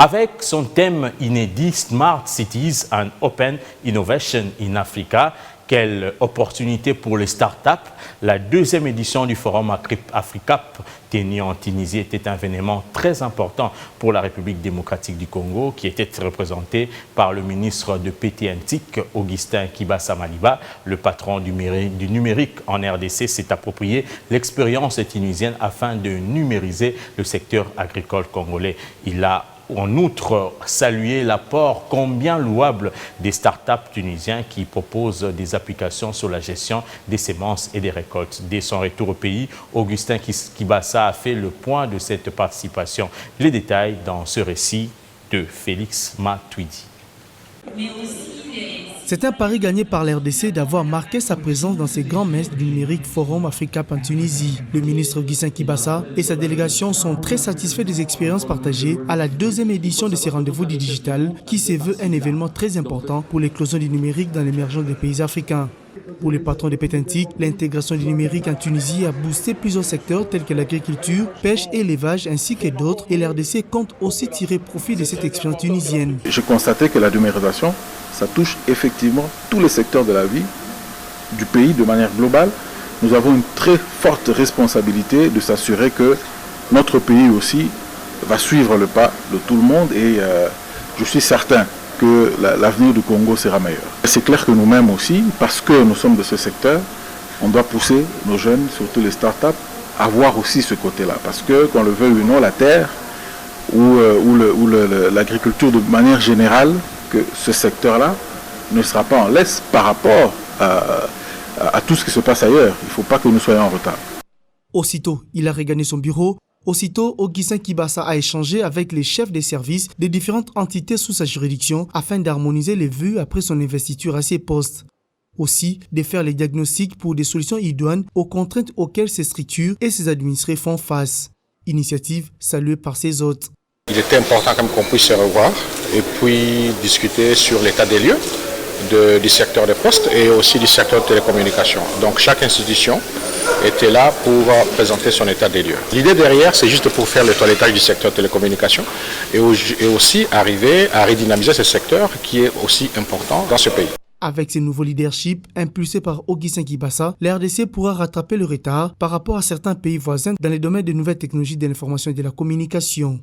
Avec son thème inédit Smart Cities and Open Innovation in Africa, quelle opportunité pour les startups. La deuxième édition du Forum AfriCap tenu en Tunisie était un événement très important pour la République démocratique du Congo qui était représenté par le ministre de PTNTIC, Augustin Kibasa Maliba. Le patron du numérique en RDC s'est approprié l'expérience tunisienne afin de numériser le secteur agricole congolais. Il a en outre salué l'apport combien louable des startups tunisiens qui proposent des applications sur la gestion des semences et des récoltes. Dès son retour au pays, Augustin Kibasa a fait le point de cette participation. Les détails dans ce récit de Félix Matuidi. C'est un pari gagné par l'RDC d'avoir marqué sa présence dans ces grands messes du numérique Forum AfriCap en Tunisie. Le ministre Augustin Kibasa et sa délégation sont très satisfaits des expériences partagées à la deuxième édition de ces rendez-vous du digital qui se veut un événement très important pour l'éclosion du numérique dans l'émergence des pays africains. Pour les patrons de PTNTIC, l'intégration du numérique en Tunisie a boosté plusieurs secteurs tels que l'agriculture, pêche et élevage ainsi que d'autres et l'RDC compte aussi tirer profit de cette expérience tunisienne. J'ai constaté que la numérisation, ça touche effectivement tous les secteurs de la vie du pays de manière globale. Nous avons une très forte responsabilité de s'assurer que notre pays aussi va suivre le pas de tout le monde et je suis certain que l'avenir du Congo sera meilleur. C'est clair que nous-mêmes aussi, parce que nous sommes de ce secteur, on doit pousser nos jeunes, surtout les startups, à voir aussi ce côté-là. Parce que, qu'on le veuille ou non, la terre ou l'agriculture de manière générale, que ce secteur-là ne sera pas en laisse par rapport à tout ce qui se passe ailleurs. Il ne faut pas que nous soyons en retard. Aussitôt, il a regagné son bureau. Aussitôt, Augustin Kibasa a échangé avec les chefs des services des différentes entités sous sa juridiction afin d'harmoniser les vues après son investiture à ses postes. Aussi, de faire les diagnostics pour des solutions idoines aux contraintes auxquelles ces structures et ses administrés font face. Initiative saluée par ses hôtes. Il était important qu'on puisse se revoir et puis discuter sur l'état des lieux du secteur des postes et aussi du secteur de télécommunications. Donc chaque institution était là pour présenter son état des lieux. L'idée derrière, c'est juste pour faire le toilettage du secteur de télécommunications et aussi arriver à redynamiser ce secteur qui est aussi important dans ce pays. Avec ces nouveaux leaderships impulsés par Augustin Kibasa, la RDC pourra rattraper le retard par rapport à certains pays voisins dans les domaines des nouvelles technologies de l'information et de la communication.